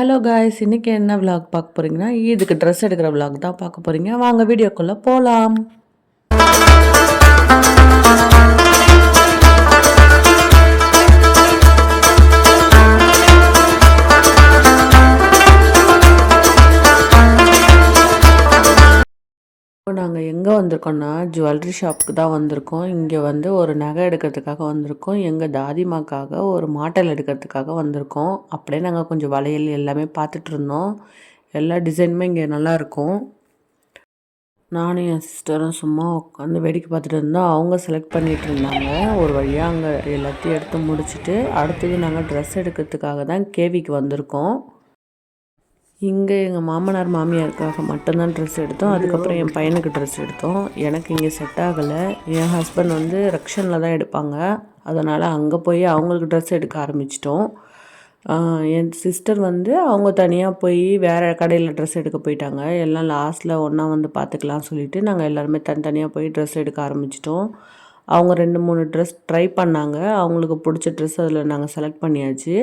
Hello guys, இன்றைக்கி என்ன vlog பார்க்க போகிறீங்கன்னா இதுக்கு ட்ரெஸ் எடுக்கிற விலாக் தான் பார்க்க போகிறீங்க. வாங்க வீடியோக்குள்ளே போகலாம். நாங்கள் எங்கே வந்திருக்கோம்னா ஜுவல்லரி ஷாப்புக்கு தான் வந்திருக்கோம். இங்கே வந்து ஒரு நகை எடுக்கிறதுக்காக வந்திருக்கோம். எங்கள் தாதிமாக்காக ஒரு மாட்டல் எடுக்கிறதுக்காக வந்திருக்கோம். அப்படியே நாங்கள் கொஞ்சம் வளையல் எல்லாமே பார்த்துட்டு இருந்தோம். எல்லா டிசைனுமே இங்கே நல்லாயிருக்கும். நானும் என் சிஸ்டரும் சும்மா உட்காந்து வேடிக்கை பார்த்துட்டு இருந்தோம். அவங்க செலக்ட் பண்ணிகிட்டு இருந்தாங்க. ஒரு வழியாக அங்கே எல்லாத்தையும் எடுத்து முடிச்சுட்டு அடுத்தது நாங்கள் ட்ரெஸ் எடுக்கிறதுக்காக தான் கேவிக்கு வந்திருக்கோம். இங்கே எங்கள் மாமனார் மாமியாருக்காக மட்டும்தான் ட்ரெஸ் எடுத்தோம். அதுக்கப்புறம் என் பையனுக்கு ட்ரெஸ் எடுத்தோம். எனக்கு இங்கே செட் ஆகலை. என் ஹஸ்பண்ட் வந்து ரக்ஷனில் தான் எடுப்பாங்க. அதனால் அங்கே போய் அவங்களுக்கு ட்ரெஸ் எடுக்க ஆரம்பிச்சிட்டோம். என் சிஸ்டர் வந்து அவங்க தனியாக போய் வேறு கடையில் ட்ரெஸ் எடுக்க போயிட்டாங்க. எல்லாம் லாஸ்ட்டில் ஒன்றா வந்து பார்த்துக்கலாம் சொல்லிவிட்டு நாங்கள் எல்லாருமே தனித்தனியாக போய் ட்ரெஸ் எடுக்க ஆரம்பிச்சிட்டோம். அவங்க 2-3 ட்ரெஸ் ட்ரை பண்ணாங்க. அவங்களுக்கு பிடிச்ச ட்ரெஸ் அதில் நாங்கள் செலக்ட் பண்ணியாச்சு.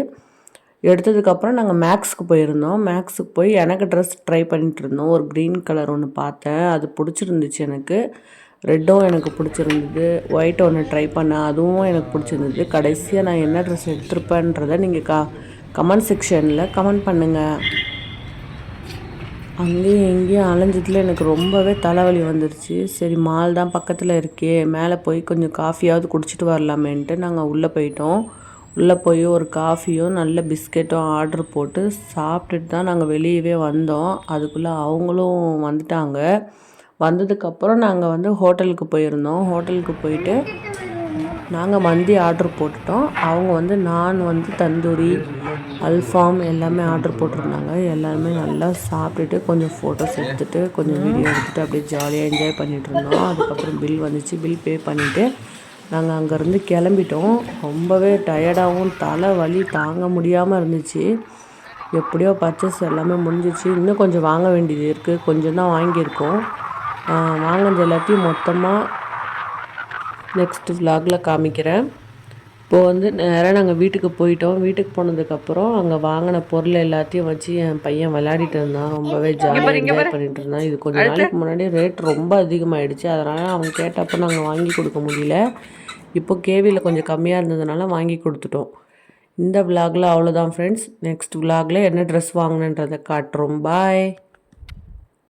எடுத்ததுக்கப்புறம் நாங்கள் மேக்ஸுக்கு போயிருந்தோம். மேக்ஸுக்கு போய் எனக்கு ட்ரெஸ் ட்ரை பண்ணிகிட்டு இருந்தோம். ஒரு க்ரீன் கலர் ஒன்று பார்த்தேன், அது பிடிச்சிருந்துச்சு எனக்கு. ரெட்டும் எனக்கு பிடிச்சிருந்தது. ஒயிட் ஒன்று ட்ரை பண்ணேன், அதுவும் எனக்கு பிடிச்சிருந்தது. கடைசியாக நான் என்ன ட்ரெஸ் எடுத்திருப்பேன்றதை நீங்கள் கமெண்ட் செக்ஷனில் கமெண்ட் பண்ணுங்கள். அங்கேயும் எங்கேயும் அலைஞ்சதில் எனக்கு ரொம்பவே தலைவலி வந்துருச்சு. சரி, மால் தான் பக்கத்தில் இருக்கே, மேலே போய் கொஞ்சம் காஃபியாவது குடிச்சிட்டு வரலாமேன்ட்டு நாங்கள் உள்ளே போயிட்டோம். உள்ளே போய் ஒரு காஃபியும் நல்ல பிஸ்கெட்டும் ஆர்டர் போட்டு சாப்பிட்டுட்டு தான் நாங்கள் வெளியவே வந்தோம். அதுக்குள்ளே அவங்களும் வந்துட்டாங்க. வந்ததுக்கப்புறம் நாங்கள் வந்து ஹோட்டலுக்கு போயிருந்தோம். ஹோட்டலுக்கு போயிட்டு நாங்கள் மந்தி ஆர்டர் போட்டுட்டோம். அவங்க வந்து நான் வந்து தந்தூரி, அல்ஃபாம் எல்லாமே ஆர்டர் போட்டிருந்தாங்க. எல்லாருமே நல்லா சாப்பிட்டுட்டு கொஞ்சம் ஃபோட்டோஸ் எடுத்துகிட்டு கொஞ்சம் வீடியோ எடுத்துகிட்டு அப்படியே ஜாலியாக என்ஜாய் பண்ணிகிட்டு இருந்தோம். அதுக்கப்புறம் பில் வந்துச்சு. பில் பே பண்ணிவிட்டு நாங்கள் அங்கேருந்து கிளம்பிட்டோம். ரொம்பவே டயர்டாகவும் தலை வலி தாங்க முடியாமல் இருந்துச்சு. எப்படியோ பர்ச்சேஸ் எல்லாமே முடிஞ்சிச்சு. இன்னும் கொஞ்சம் வாங்க வேண்டியது இருக்குது. கொஞ்சம் தான் வாங்கியிருக்கோம். வாங்கினது எல்லாத்தையும் மொத்தமாக நெக்ஸ்ட் விலாகில் காமிக்கிறேன். இப்போது வந்து நேராக நாங்கள் வீட்டுக்கு போயிட்டோம். வீட்டுக்கு போனதுக்கப்புறம் அங்கே வாங்கின பொருள் எல்லாத்தையும் வச்சு என் பையன் விளையாடிட்டு இருந்தான். ரொம்பவே ஜாலியாக என்ஜாய் பண்ணிகிட்டு இருந்தான். இது கொஞ்சம் நாளைக்கு முன்னாடி ரேட் ரொம்ப அதிகமாகிடுச்சு. அதனால் அவன் கேட்டப்போ நாங்கள் வாங்கி கொடுக்க முடியல. இப்போ கேவியில் கொஞ்சம் கம்மியாக இருந்ததுனால வாங்கி கொடுத்துட்டோம். இந்த விலாகில் அவ்வளோதான் ஃப்ரெண்ட்ஸ். நெக்ஸ்ட் விலாகில் என்ன ட்ரெஸ் வாங்கினன்றதை காட்டுறோம். பாய்.